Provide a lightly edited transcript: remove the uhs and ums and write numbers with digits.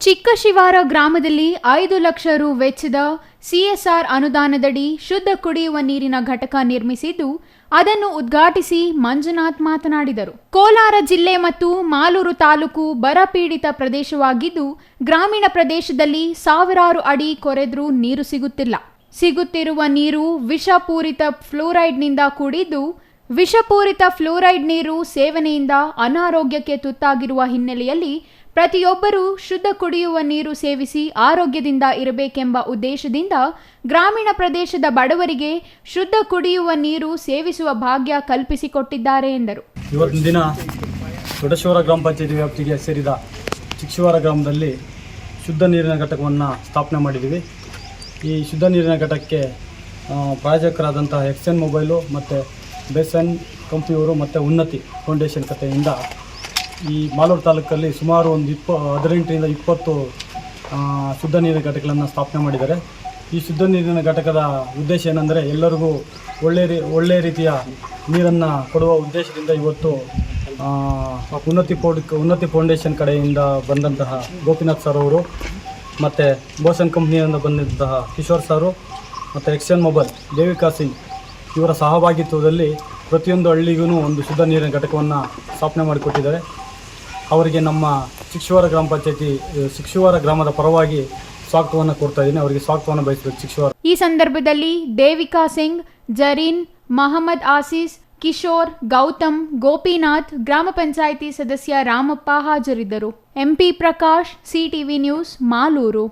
ಚಿಕ್ಕಶಿವಾರ ಗ್ರಾಮದಲ್ಲಿ 5 ಲಕ್ಷ ರು ವೆಚ್ಚದ ಸಿಎಸ್ಆರ್ ಅನುದಾನದಡಿ ಶುದ್ಧ ಕುಡಿಯುವ ನೀರಿನ ಘಟಕ ನಿರ್ಮಿಸಿದ್ದು, ಅದನ್ನು ಉದ್ಘಾಟಿಸಿ ಮಂಜುನಾಥ್ ಮಾತನಾಡಿದರು. ಕೋಲಾರ ಜಿಲ್ಲೆ ಮತ್ತು ಮಾಲೂರು ತಾಲೂಕು ಬರಪೀಡಿತ ಪ್ರದೇಶವಾಗಿದ್ದು, ಗ್ರಾಮೀಣ ಪ್ರದೇಶದಲ್ಲಿ ಸಾವಿರಾರು ಅಡಿ ಕೊರೆದ್ರೂ ನೀರು ಸಿಗುತ್ತಿಲ್ಲ. ಸಿಗುತ್ತಿರುವ ನೀರು ವಿಷಪೂರಿತ ಫ್ಲೋರೈಡ್ನಿಂದ ಕೂಡಿದ್ದು, ವಿಷಪೂರಿತ ಫ್ಲೋರೈಡ್ ನೀರು ಸೇವನೆಯಿಂದ ಅನಾರೋಗ್ಯಕ್ಕೆ ತುತ್ತಾಗಿರುವ ಹಿನ್ನೆಲೆಯಲ್ಲಿ ಪ್ರತಿಯೊಬ್ಬರೂ ಶುದ್ಧ ಕುಡಿಯುವ ನೀರು ಸೇವಿಸಿ ಆರೋಗ್ಯದಿಂದ ಇರಬೇಕೆಂಬ ಉದ್ದೇಶದಿಂದ ಗ್ರಾಮೀಣ ಪ್ರದೇಶದ ಬಡವರಿಗೆ ಶುದ್ಧ ಕುಡಿಯುವ ನೀರು ಸೇವಿಸುವ ಭಾಗ್ಯ ಕಲ್ಪಿಸಿಕೊಟ್ಟಿದ್ದಾರೆ ಎಂದರು. ಇವತ್ತಿನ ದಿನ ದೊಡ್ಡಶಿವಾರ ಗ್ರಾಮ ಪಂಚಾಯತಿ ವ್ಯಾಪ್ತಿಗೆ ಸೇರಿದ ಚಿಕ್ಕಶಿವಾರ ಗ್ರಾಮದಲ್ಲಿ ಶುದ್ಧ ನೀರಿನ ಘಟಕವನ್ನು ಸ್ಥಾಪನೆ ಮಾಡಿದ್ದೀವಿ. ಈ ಶುದ್ಧ ನೀರಿನ ಘಟಕಕ್ಕೆ ಪ್ರಾಯೋಜಕರಾದಂತಹ ಎಕ್ಸ್ಎನ್ ಮೊಬೈಲು ಮತ್ತು ಬೇಸನ್ ಕಂಪ್ನಿಯವರು ಮತ್ತು ಉನ್ನತಿ ಫೌಂಡೇಶನ್ ಕಥೆಯಿಂದ ಈ ಮಾಲೂರು ತಾಲೂಕಲ್ಲಿ ಸುಮಾರು ಒಂದು 18ರಿಂದ 20 ಶುದ್ಧ ನೀರಿನ ಘಟಕಗಳನ್ನು ಸ್ಥಾಪನೆ ಮಾಡಿದ್ದಾರೆ. ಈ ಶುದ್ಧ ನೀರಿನ ಘಟಕದ ಉದ್ದೇಶ ಏನೆಂದರೆ ಎಲ್ಲರಿಗೂ ಒಳ್ಳೆಯ ರೀತಿಯ ನೀರನ್ನು ಕೊಡುವ ಉದ್ದೇಶದಿಂದ ಇವತ್ತು ಉನ್ನತಿ ಫೌಂಡೇಶನ್ ಕಡೆಯಿಂದ ಬಂದಂತಹ ಗೋಪಿನಾಥ್ ಸರ್ ಅವರು ಮತ್ತು ಬೋಸನ್ ಕಂಪ್ನಿಯಿಂದ ಬಂದಂತಹ ಕಿಶೋರ್ ಸರು ಮತ್ತು ಎಕ್ಸ್ಎನ್ ಮೊಬೈಲ್ ದೇವಿಕಾ ಸಿಂಗ್ ಇವರ ಸಹಭಾಗಿತ್ವದಲ್ಲಿ ಪ್ರತಿಯೊಂದು ಹಳ್ಳಿಗೂ ಒಂದು ಶುದ್ಧ ನೀರಿನ ಘಟಕವನ್ನು ಸ್ಥಾಪನೆ ಮಾಡಿಕೊಟ್ಟಿದ್ದಾರೆ. ಅವರಿಗೆ ನಮ್ಮ ಚಿಕ್ಕಶಿವಾರ ಗ್ರಾಮ ಪಂಚಾಯತಿ ಚಿಕ್ಕಶಿವಾರ ಗ್ರಾಮದ ಪರವಾಗಿ ಸ್ವಾಗತವನ್ನು ಕೊಡ್ತಾ ಇದ್ದೀನಿ. ಅವರಿಗೆ ಸ್ವಾಗತವನ್ನು ಬಯಸಬೇಕು ಚಿಕ್ಕಶಿವಾರ. ಈ ಸಂದರ್ಭದಲ್ಲಿ ದೇವಿಕಾ ಸಿಂಗ್, ಜರೀನ್, ಮಹಮ್ಮದ್ ಆಸೀಸ್, ಕಿಶೋರ್, ಗೌತಮ್, ಗೋಪಿನಾಥ್, ಗ್ರಾಮ ಪಂಚಾಯಿತಿ ಸದಸ್ಯ ರಾಮಪ್ಪ ಹಾಜರಿದ್ದರು. MP Prakash, CTV news, Malur.